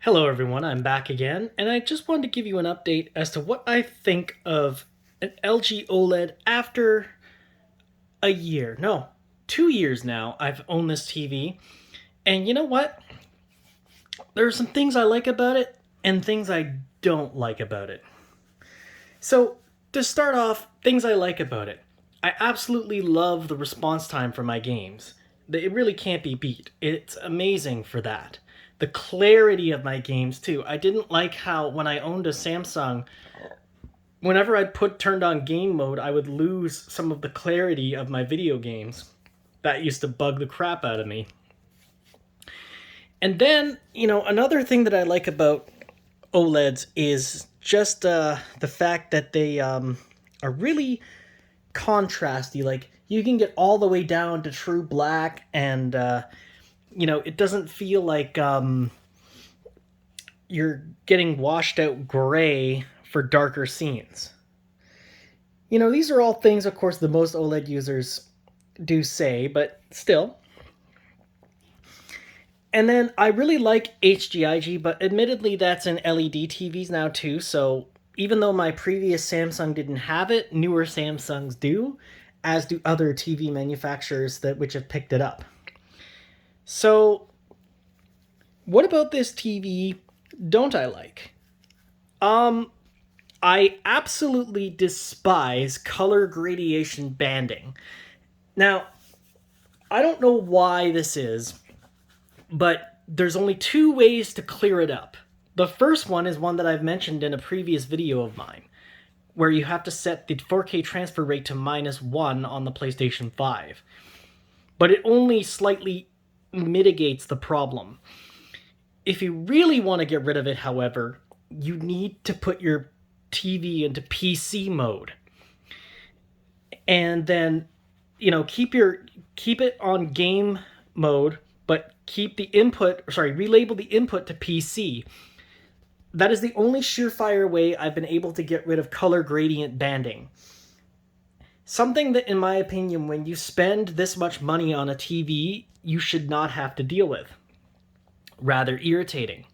Hello everyone, I'm back again, and I just wanted to give you an update as to what I think of an LG OLED after a year. No, 2 years now I've owned this TV, and you know what? There are some things I like about it, and things I don't like about it. So, to start off, things I like about it. I absolutely love the response time for my games. It really can't be beat. It's amazing for that. The clarity of my games, too. I didn't like how when I owned a Samsung, whenever I turned on game mode, I would lose some of the clarity of my video games. That used to bug the crap out of me. And then, another thing that I like about OLEDs is just the fact that they are really contrasty. Like, you can get all the way down to true black, and it doesn't feel like you're getting washed out gray for darker scenes. These are all things, of course, the most OLED users do say, but still. And then I really like HGIG, but admittedly that's in LED TVs now too, so even though my previous Samsung didn't have it, newer Samsungs do, as do other TV manufacturers which have picked it up. So, what about this TV don't I like? I absolutely despise color gradation banding. Now, I don't know why this is, but there's only two ways to clear it up. The first one is one that I've mentioned in a previous video of mine, where you have to set the 4K transfer rate to -1 on the PlayStation 5. But it only slightly mitigates the problem. If you really want to get rid of it, however, you need to put your TV into PC mode. And then, keep it on game mode, but relabel the input to PC. That is the only surefire way I've been able to get rid of color gradient banding. Something that, in my opinion, when you spend this much money on a TV, you should not have to deal with. Rather irritating.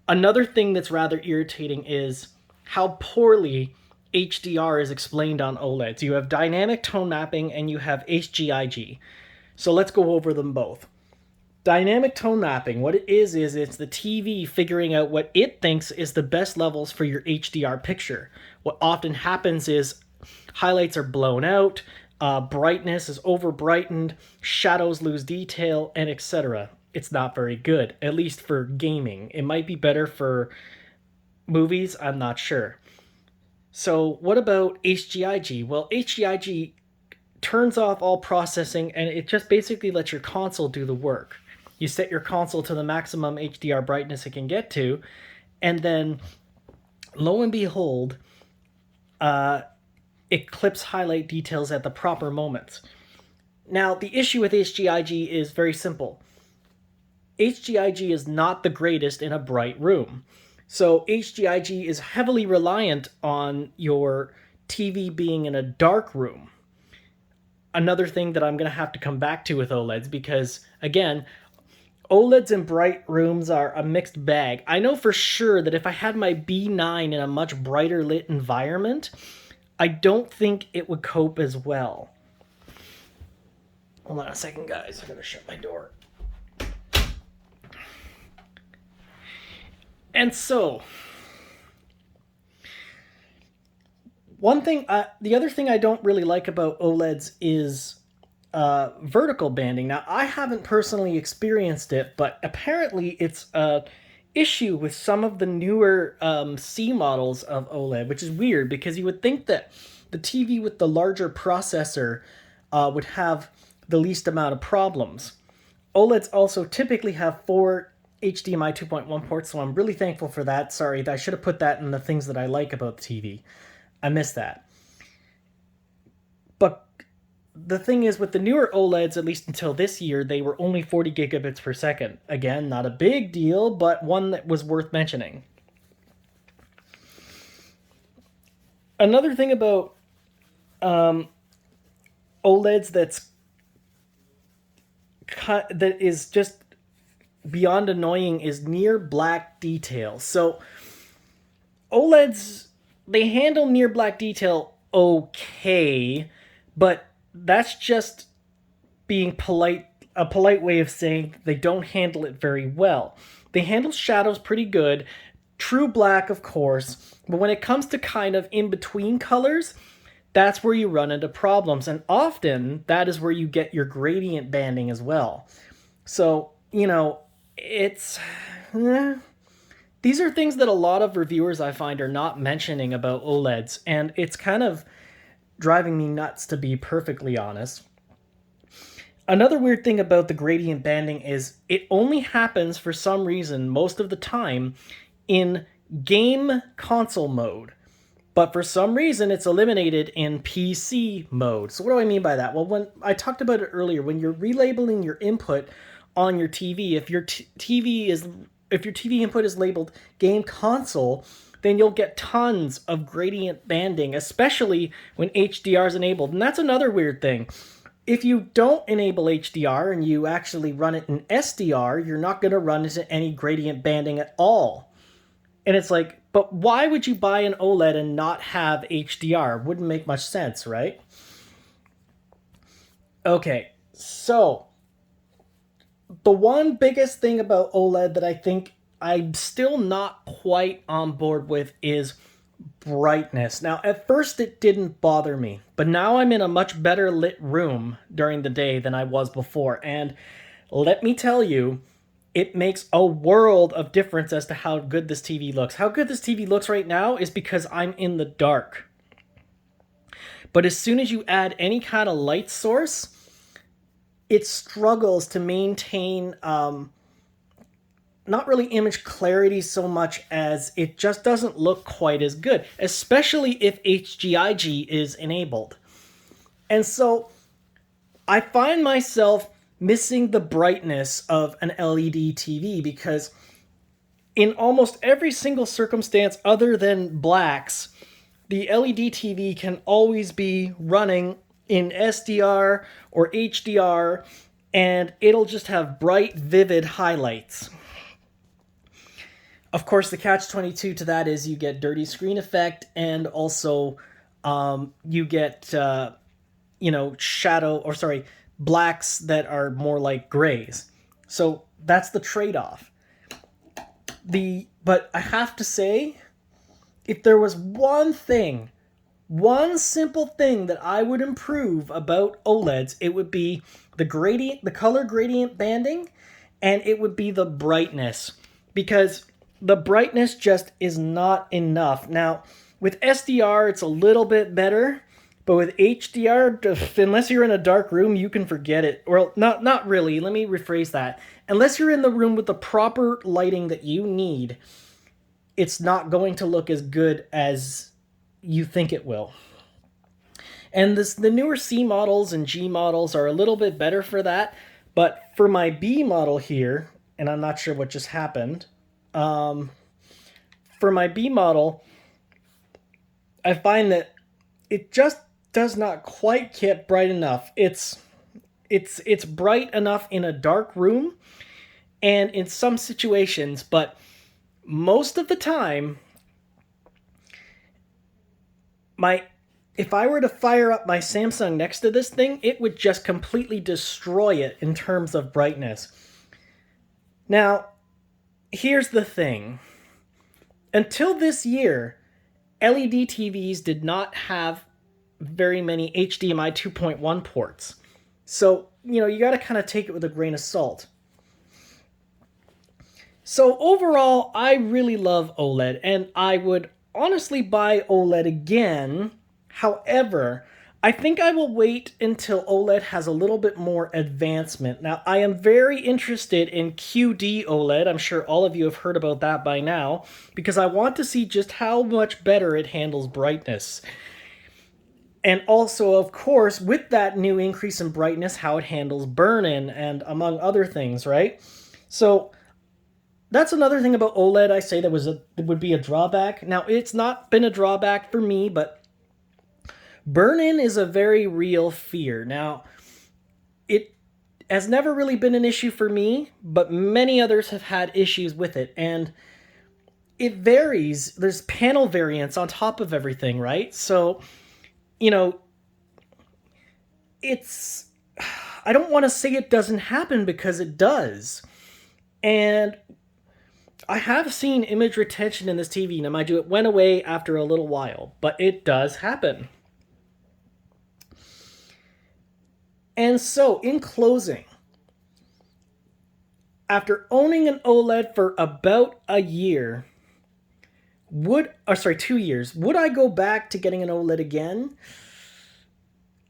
Another thing that's rather irritating is how poorly HDR is explained on OLEDs. You have dynamic tone mapping and you have HGIG. So let's go over them both. Dynamic tone mapping, what it is it's the TV figuring out what it thinks is the best levels for your HDR picture. What often happens is highlights are blown out, brightness is over-brightened, shadows lose detail, and etc. It's not very good, at least for gaming. It might be better for movies, I'm not sure. So what about HGIG? Well, HGIG turns off all processing and it just basically lets your console do the work. You set your console to the maximum HDR brightness it can get to, and then, lo and behold, it clips highlight details at the proper moments. Now, the issue with HGIG is very simple. HGIG is not the greatest in a bright room. So HGIG is heavily reliant on your TV being in a dark room. Another thing that I'm going to have to come back to with OLEDs, because, again, OLEDs in bright rooms are a mixed bag. I know for sure that if I had my B9 in a much brighter lit environment, I don't think it would cope as well. Hold on a second, guys. I'm going to shut my door. And so, the other thing I don't really like about OLEDs is vertical banding. Now, I haven't personally experienced it, but apparently it's an issue with some of the newer C models of OLED, which is weird because you would think that the TV with the larger processor would have the least amount of problems. OLEDs also typically have 4 HDMI 2.1 ports, so I'm really thankful for that. Sorry, I should have put that in the things that I like about the TV. I missed that. But the thing is, with the newer OLEDs, at least until this year, they were only 40 gigabits per second. Again, not a big deal, but one that was worth mentioning. Another thing about OLEDs that is just beyond annoying is near black detail. So OLEDs, they handle near black detail okay, but that's just being polite, a polite way of saying they don't handle it very well. They handle shadows pretty good, true black, of course, but when it comes to kind of in between colors, that's where you run into problems. And often that is where you get your gradient banding as well. So, it's. These are things that a lot of reviewers I find are not mentioning about OLEDs, and it's kind of driving me nuts, to be perfectly honest. Another weird thing about the gradient banding is it only happens for some reason most of the time in game console mode. But for some reason, it's eliminated in PC mode. So what do I mean by that? Well, when I talked about it earlier, when you're relabeling your input on your TV, if your TV input is labeled game console, then you'll get tons of gradient banding, especially when HDR is enabled. And that's another weird thing. If you don't enable HDR and you actually run it in SDR, you're not going to run into any gradient banding at all. And it's like, but why would you buy an OLED and not have HDR? Wouldn't make much sense, right? Okay, so the one biggest thing about OLED that I think I'm still not quite on board with is brightness. Now, at first it didn't bother me, but now I'm in a much better lit room during the day than I was before. And let me tell you, it makes a world of difference as to how good this TV looks. How good this TV looks right now is because I'm in the dark. But as soon as you add any kind of light source, it struggles to maintain not really image clarity so much as it just doesn't look quite as good, especially if HGIG is enabled. And so I find myself missing the brightness of an LED TV because in almost every single circumstance other than blacks, the LED TV can always be running in SDR or HDR, and it'll just have bright, vivid highlights. Of course, the catch-22 to that is you get dirty screen effect, and also you get, blacks that are more like grays. So that's the trade-off. But I have to say, if there was one simple thing that I would improve about OLEDs, it would be the color gradient banding, and it would be the brightness. Because the brightness just is not enough. Now, with SDR, it's a little bit better, but with HDR, unless you're in a dark room, you can forget it. Well, not really. Let me rephrase that. Unless you're in the room with the proper lighting that you need, it's not going to look as good as you think it will. And the newer C models and G models are a little bit better for that. But for my B model here, and I'm not sure what just happened, for my B model, I find that it just does not quite get bright enough. It's bright enough in a dark room and in some situations, but most of the time, if I were to fire up my Samsung next to this thing, it would just completely destroy it in terms of brightness. Now, here's the thing. Until this year, LED TVs did not have very many HDMI 2.1 ports. So, you got to kind of take it with a grain of salt. So overall, I really love OLED, and I would honestly buy OLED again. However, I think I will wait until OLED has a little bit more advancement. Now, I am very interested in QD OLED. I'm sure all of you have heard about that by now, because I want to see just how much better it handles brightness. And also, of course, with that new increase in brightness, how it handles burn-in and among other things, right? So that's another thing about OLED I say that would be a drawback. Now, it's not been a drawback for me, but burn-in is a very real fear. Now, has never really been an issue for me, but many others have had issues with it. And it varies. There's panel variants on top of everything, right? So, you know, it's, I don't want to say it doesn't happen because it does. And I have seen image retention in this TV. Now, mind you, it went away after a little while, but it does happen. And so, in closing, after owning an OLED for about a year, 2 years, would I go back to getting an OLED again?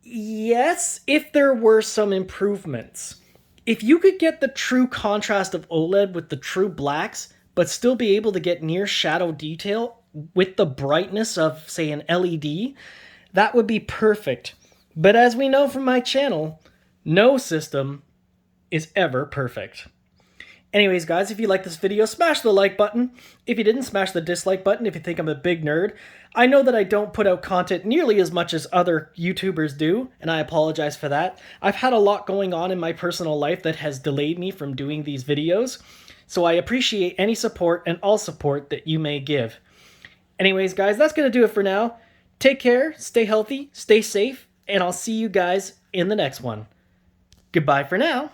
Yes, if there were some improvements. If you could get the true contrast of OLED with the true blacks, but still be able to get near shadow detail with the brightness of, say, an LED, that would be perfect. But as we know from my channel, no system is ever perfect. Anyways, guys, if you like this video, smash the like button. If you didn't, smash the dislike button if you think I'm a big nerd. I know that I don't put out content nearly as much as other YouTubers do, and I apologize for that. I've had a lot going on in my personal life that has delayed me from doing these videos, so I appreciate any support and all support that you may give. Anyways, guys, that's going to do it for now. Take care, stay healthy, stay safe, and I'll see you guys in the next one. Goodbye for now.